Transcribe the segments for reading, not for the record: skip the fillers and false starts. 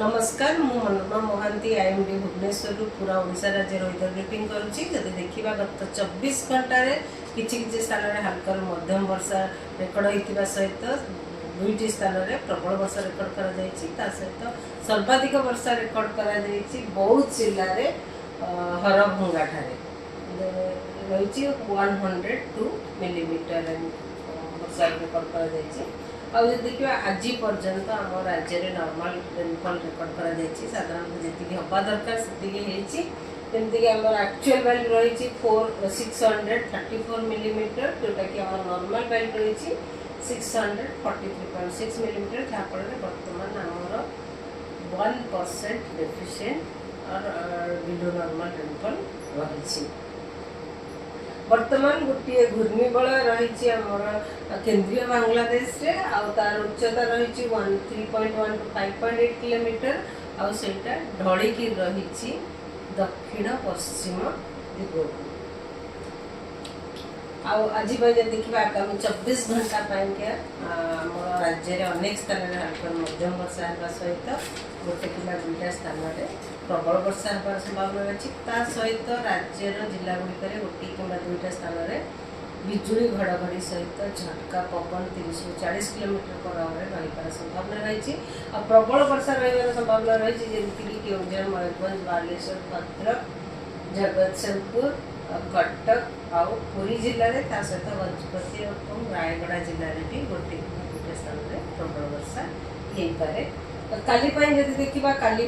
नमस्कार मु मनोरमा महांती आईएमडी भुवनेश्वर पूरा ओडिशा राज्य वेदर रिपोर्टिंग करुच्ची जदि देखा गत 24 घंटे किसी स्थान में हल्का मध्यम वर्षा रेकर्ड होता सहित दुईटी स्थान में प्रबल वर्षा रेकर्ड कर सहित सर्वाधिक वर्षा रेकर्ड कर बौद्ध जिले में हरभंगा रही 102 मिलीमीटर वर्षा रेकर्ड कर देखिए आज पर्यंत आम राज्य में नॉर्मल रेनफॉल रेकर्ड कर साधारणतः जी हवा दरकार से जमीक आम एक्चुअल वैल्यू रही 634 मिलीमीटर जोटा कि आम नॉर्मल वैल्यू रही 643.6 मिलीमीटर जहाँफल बर्तमान आमर 1% डेफिशिएंट और बिलो नॉर्मल रेनफॉल रही। वर्तमान गोटे घूर्णिबल रही आमर केंद्रीय बांग्लादेश रे तार उच्चता रही 3.1 to 5.8 किलोमीटर आईटा ढलिकी रही दक्षिण पश्चिम दिग आज देखा आगामी 24 घंटा आम राज्य में अनेक स्थान में हल्का मध्यम वर्षा होगा सहित गोटे कि दुईटा स्थान में प्रबल वर्षा होबार संभावना अच्छी सहित राज्यर जिलागुड़िक गोटे कि दुईटा स्थान में बिजुली घड़घड़ी सहित झटका पवन 30 ରୁ 40 किलोमीटर पर आवर रही संभावना रही और प्रबल वर्षा रही संभावना रही जमीक केउझर मयूरभंज बालेश्वर भद्रक जगतसिंहपुर कटक आउ पुरी जिले में सहित गजपति और रायगड़ा जिले में भी गोटे स्थान में प्रबल वर्षा हो पाए। काली जब देखा काली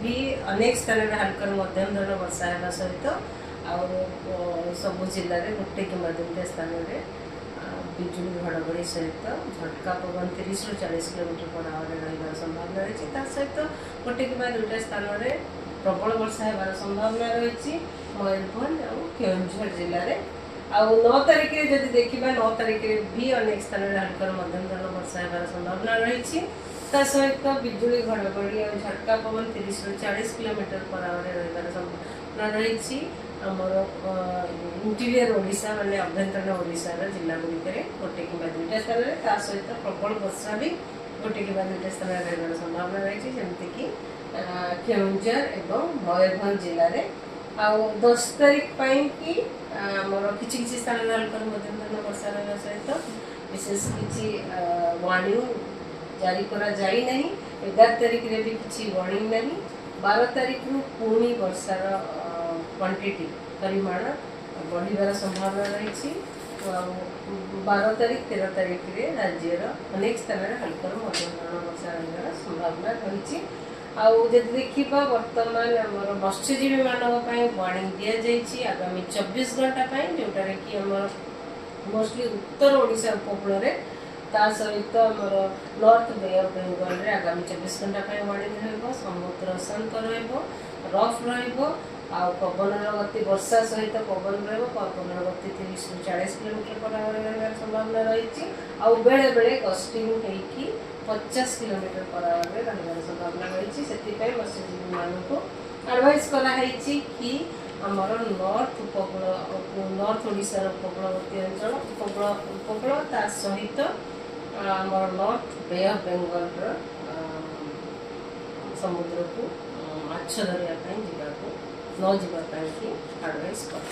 भी अनेक स्थान में हल्का मध्यम धरण वर्षा होगा सहित सबू जिले में गोटे कि दुईटा स्थान में बिजुली घड़घड़ी सहित झटका पवन 30 ରୁ 40 किलोमीटर पर आवर रही संभावना रही सहित गोटे कि दुईटा स्थान में प्रबल वर्षा होबार संभावना रही मयूरभंज और केउझर जिले में 9 तारिख में जब देखा 9 तारिख में भी अनेक स्थान में हल्का मध्यम धरण वर्षा होबार संभावना रही सहित बिजुली घड़घड़ी और झटका पवन 30 ରୁ 40 किलोमीटर पर आवर रही संभावना रही आमर इंटीरियर ओडिशा माने अभ्यंतरण ओडिशार जिलागुड़िक गोटे कि दुईटा स्थान में सहित प्रबल वर्षा भी गोटे कि दुईटा स्थान में रही संभावना रही जमीक केउझर एवं मयूरभंज जिले में 10 तारिख कि आमर किसी स्थान में हल्का मध्यम धरण वर्षा रहा सहित विशेष किसी वार्निंग जारी करा जाई नहीं। 11 तारिख में भी किसी वार्निंग नहीं। 12 तारिख रु पुणी वर्षार क्वांटिटी परिमाण बढ़िबार संभावना रही 12 तारिख 13 तारिख में राज्यर अनेक स्थान में हल्का मध्यम धरण वर्षा रही संभावना रही। जब देखा बर्तमान आमर मत्स्यजीवी मानी वार्निंग दि जाइए आगामी 24 घंटा जोटार कि आमर मोस्टली उत्तर ओडिशा उपकूल सहित आमर नॉर्थ बे ऑफ बेंगल रे आगामी 24 घंटा वार्निंग रही समुद्र शांत रफ पवन गति वर्षा सहित पवन पवन गति 30 ରୁ 40 किलोमीटर पर आवर रही संभावना रही बेले बेले गस्टिंग होगी 50 किलोमीटर पर आवर रही संभावना रही से मत्स्यजीवी मानू एडवाइस कराई कि आमर नॉर्थ उपकूल नॉर्थ ओडिशार उपकूलवर्ती अंचल उपकूल सहित आमर नॉर्थ बे ऑफ बेंगल समुद्र को माछ धरिया जावाक न जावाई एडवाइस कर।